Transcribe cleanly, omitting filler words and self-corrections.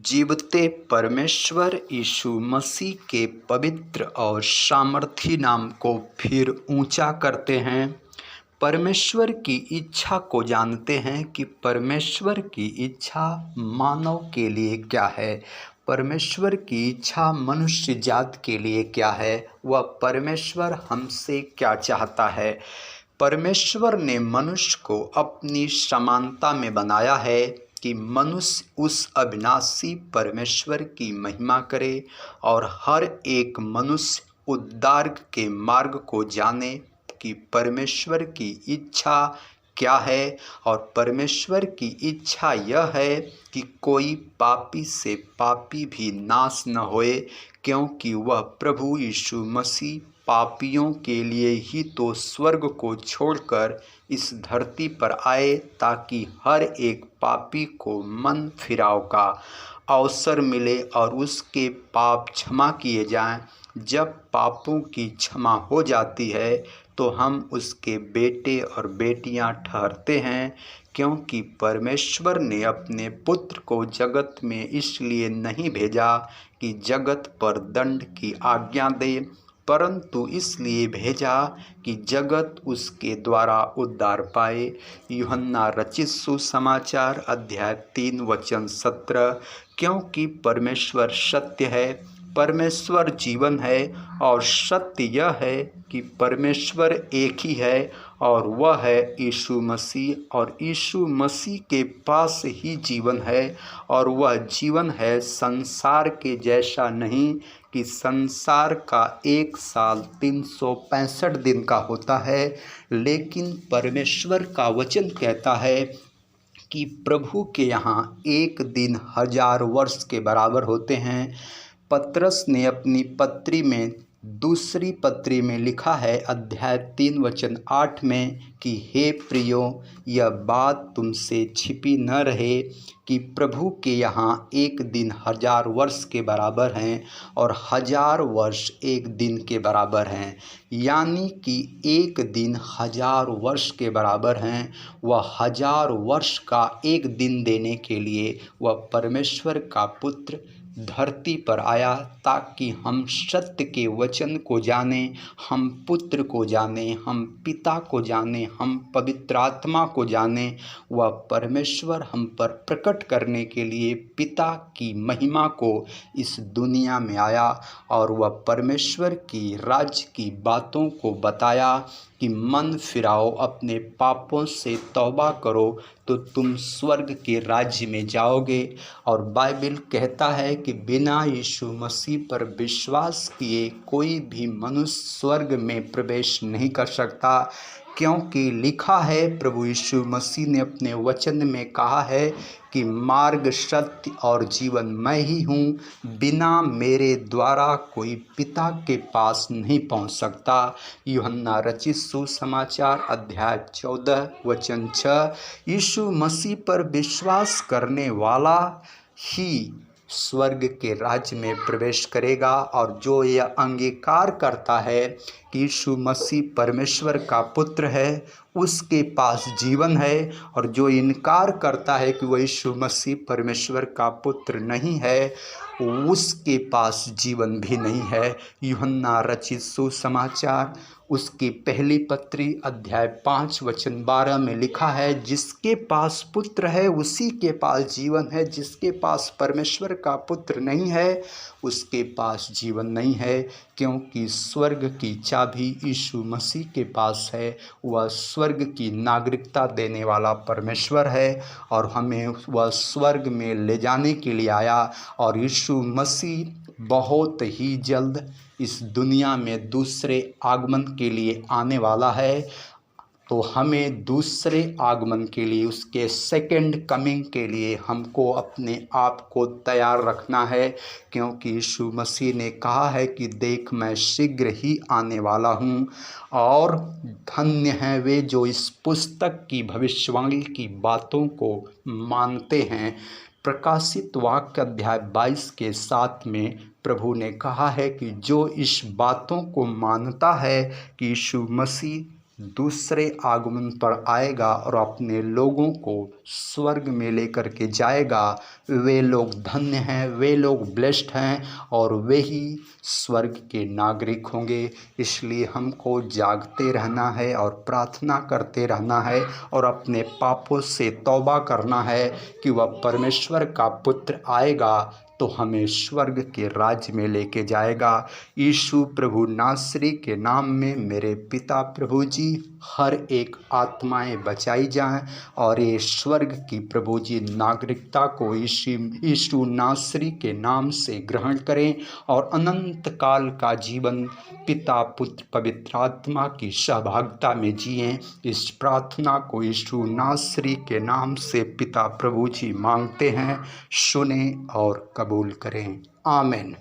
जीवते परमेश्वर यीशु मसीह के पवित्र और सामर्थी नाम को फिर ऊंचा करते हैं। परमेश्वर की इच्छा को जानते हैं कि परमेश्वर की इच्छा मानव के लिए क्या है, परमेश्वर की इच्छा मनुष्य जात के लिए क्या है, वह परमेश्वर हमसे क्या चाहता है। परमेश्वर ने मनुष्य को अपनी समानता में बनाया है कि मनुष्य उस अविनाशी परमेश्वर की महिमा करे और हर एक मनुष्य उद्धार के मार्ग को जाने कि परमेश्वर की इच्छा क्या है। और परमेश्वर की इच्छा यह है कि कोई पापी से पापी भी नाश न होए, क्योंकि वह प्रभु यीशु मसीह पापियों के लिए ही तो स्वर्ग को छोड़कर इस धरती पर आए, ताकि हर एक पापी को मन फिराव का अवसर मिले और उसके पाप क्षमा किए जाएं। जब पापों की क्षमा हो जाती है तो हम उसके बेटे और बेटियां ठहरते हैं, क्योंकि परमेश्वर ने अपने पुत्र को जगत में इसलिए नहीं भेजा कि जगत पर दंड की आज्ञा दे, परंतु इसलिए भेजा कि जगत उसके द्वारा उद्धार पाए। यूहन्ना रचित सुसमाचार अध्याय 3 वचन 17। क्योंकि परमेश्वर सत्य है, परमेश्वर जीवन है और सत्य यह है कि परमेश्वर एक ही है और वह है यीशु मसीह, और यीशु मसीह के पास ही जीवन है। और वह जीवन है संसार के जैसा नहीं कि संसार का 1 साल 365 दिन का होता है, लेकिन परमेश्वर का वचन कहता है कि प्रभु के यहाँ एक दिन 1000 वर्ष के बराबर होते हैं। पतरस ने अपनी पत्री में दूसरी पत्री में लिखा है अध्याय 3 वचन 8 में कि हे प्रियो, यह बात तुमसे छिपी न रहे कि प्रभु के यहाँ एक दिन 1000 वर्ष के बराबर हैं और 1000 वर्ष एक दिन के बराबर हैं, यानी कि एक दिन 1000 वर्ष के बराबर हैं। वह 1000 वर्ष का एक दिन देने के लिए वह परमेश्वर का पुत्र धरती पर आया, ताकि हम सत्य के वचन को जानें, हम पुत्र को जानें, हम पिता को जानें, हम पवित्र आत्मा को जानें। वह परमेश्वर हम पर प्रकट करने के लिए पिता की महिमा को इस दुनिया में आया और वह परमेश्वर की राज्य की बातों को बताया कि मन फिराओ, अपने पापों से तौबा करो तो तुम स्वर्ग के राज्य में जाओगे। और बाइबल कहता है कि बिना यीशु मसीह पर विश्वास किए कोई भी मनुष्य स्वर्ग में प्रवेश नहीं कर सकता, क्योंकि लिखा है, प्रभु यीशु मसीह ने अपने वचन में कहा है कि मार्ग, सत्य और जीवन मैं ही हूँ, बिना मेरे द्वारा कोई पिता के पास नहीं पहुँच सकता। यूहन्ना रचित सुसमाचार अध्याय 14 वचन 6। यीशु मसीह पर विश्वास करने वाला ही स्वर्ग के राज्य में प्रवेश करेगा, और जो यह अंगीकार करता है कि यीशु मसीह परमेश्वर का पुत्र है उसके पास जीवन है, और जो इनकार करता है कि वह यीशु मसीह परमेश्वर का पुत्र नहीं है उसके पास जीवन भी नहीं है। यूहन्ना रचित सुसमाचार उसकी पहली पत्री अध्याय 5 वचन 12 में लिखा है, जिसके पास पुत्र है उसी के पास जीवन है, जिसके पास परमेश्वर का पुत्र नहीं है उसके पास जीवन नहीं है। क्योंकि स्वर्ग की चाबी यीशु मसीह के पास है, वह स्वर्ग की नागरिकता देने वाला परमेश्वर है और हमें वह स्वर्ग में ले जाने के लिए आया। और यीशु मसीह बहुत ही जल्द इस दुनिया में दूसरे आगमन के लिए आने वाला है, तो हमें दूसरे आगमन के लिए, उसके सेकंड कमिंग के लिए हमको अपने आप को तैयार रखना है, क्योंकि यीशु मसीह ने कहा है कि देख मैं शीघ्र ही आने वाला हूँ। और धन्य हैं वे जो इस पुस्तक की भविष्यवाणी की बातों को मानते हैं। प्रकाशित वाक्य अध्याय 22 के 7 में प्रभु ने कहा है कि जो इस बातों को मानता है कि यीशु मसीह दूसरे आगमन पर आएगा और अपने लोगों को स्वर्ग में लेकर के जाएगा। वे लोग धन्य हैं, वे लोग ब्लेस्ड हैं और वे ही स्वर्ग के नागरिक होंगे। इसलिए हमको जागते रहना है और प्रार्थना करते रहना है और अपने पापों से तौबा करना है कि वह परमेश्वर का पुत्र आएगा तो हमें स्वर्ग के राज्य में लेके जाएगा। यीशु प्रभु नासरी के नाम में मेरे पिता प्रभु जी हर एक आत्माएं बचाई जाएं और ये स्वर्ग की प्रभु जी नागरिकता को यीशु नासरी के नाम से ग्रहण करें और अनंत काल का जीवन पिता पुत्र पवित्र आत्मा की सहभागिता में जिएं। इस प्रार्थना को यीशु नासरी के नाम से पिता प्रभु जी मांगते हैं, सुने और कबूल करें। आमीन।